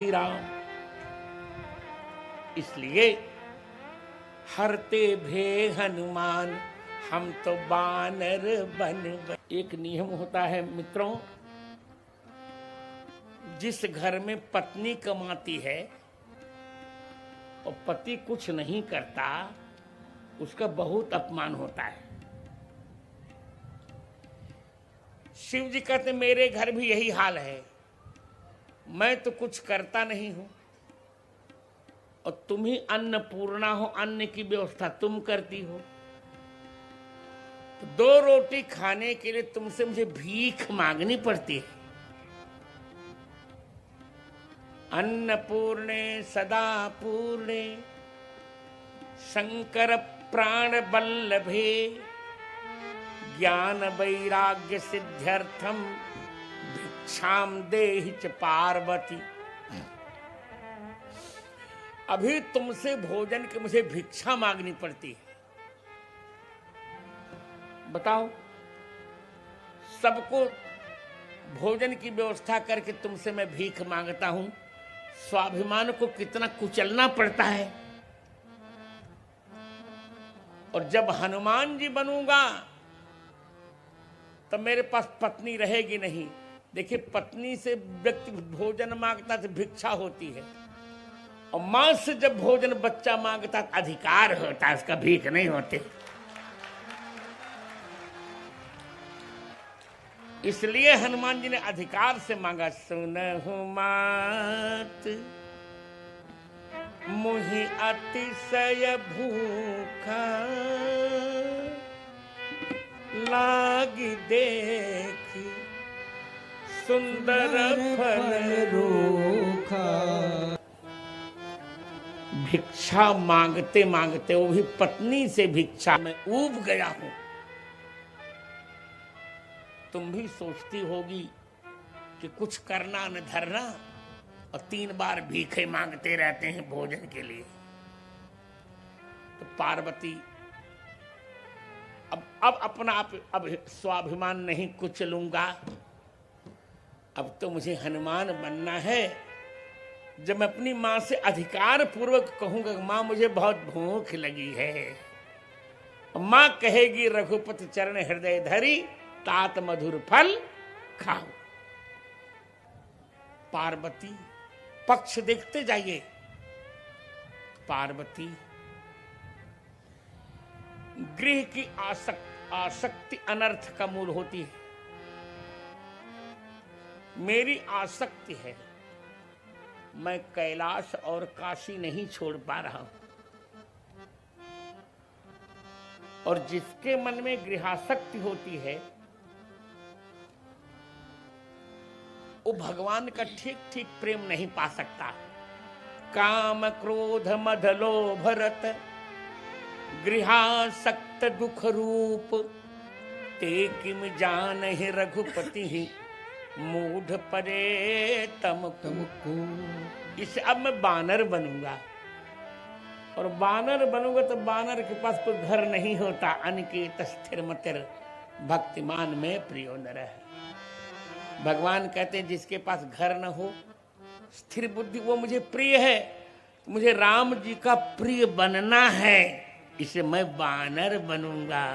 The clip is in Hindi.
राम। इसलिए हरते भे हनुमान, हम तो बानर बन गए। एक नियम होता है मित्रों, जिस घर में पत्नी कमाती है और पति कुछ नहीं करता, उसका बहुत अपमान होता है। शिव जी कहते मेरे घर भी यही हाल है, मैं तो कुछ करता नहीं हूं और तुम ही अन्नपूर्णा हो, अन्न की व्यवस्था तुम करती हो। तो 2 रोटी खाने के लिए तुमसे मुझे भीख मांगनी पड़ती है। अन्नपूर्णे सदा पूर्णे शंकर प्राण बल्लभे, ज्ञान वैराग्य सिद्ध्यर्थम भिक्षाम देहि च पार्वती। अभी तुमसे भोजन के मुझे भिक्षा मांगनी पड़ती है। बताओ, सबको भोजन की व्यवस्था करके तुमसे मैं भीख मांगता हूं, स्वाभिमान को कितना कुचलना पड़ता है। और जब हनुमान जी बनूंगा तब मेरे पास पत्नी रहेगी नहीं। देखिए, पत्नी से व्यक्ति भोजन मांगता तो भिक्षा होती है, और मां से जब भोजन बच्चा मांगता तो अधिकार होता है, उसका भीख नहीं होते। इसलिए हनुमान जी ने अधिकार से मांगा। सुनहु मात मुहि अतिशय भूखा, लागी देखी सुंदर फल रूखा। भिक्षा मांगते मांगते, वो भी पत्नी से भिक्षा, में ऊब गया हूं। तुम भी सोचती होगी कि कुछ करना न धरना और 3 बार भीखे मांगते रहते हैं भोजन के लिए। तो पार्वती, अब अपना अब स्वाभिमान नहीं कुचलूंगा। अब तो मुझे हनुमान बनना है। जब मैं अपनी मां से अधिकार पूर्वक कहूंगा, मां मुझे बहुत भूख लगी है, मां कहेगी रघुपति चरण हृदय धरी, तात मधुर फल खाओ। पार्वती पक्ष देखते जाइए। पार्वती, गृह की आसक्ति अनर्थ का मूल होती है। मेरी आसक्ति है, मैं कैलाश और काशी नहीं छोड़ पा रहा हूं। और जिसके मन में गृहासक्ति होती है, वो भगवान का ठीक ठीक प्रेम नहीं पा सकता। काम क्रोध मद लोभ रत, गृहासक्त दुख रूप, ते किम जानहि रघुपति ही, मूढ़ परे तम को। इसे अब मैं बानर बनूंगा, और बानर बनूंगा तो बानर के पास कोई घर नहीं होता। अनिकेत स्थिर मतिर भक्तिमान में प्रियो नर है। भगवान कहते हैं जिसके पास घर न हो, स्थिर बुद्धि, वो मुझे प्रिय है। मुझे राम जी का प्रिय बनना है, इसे मैं बानर बनूंगा।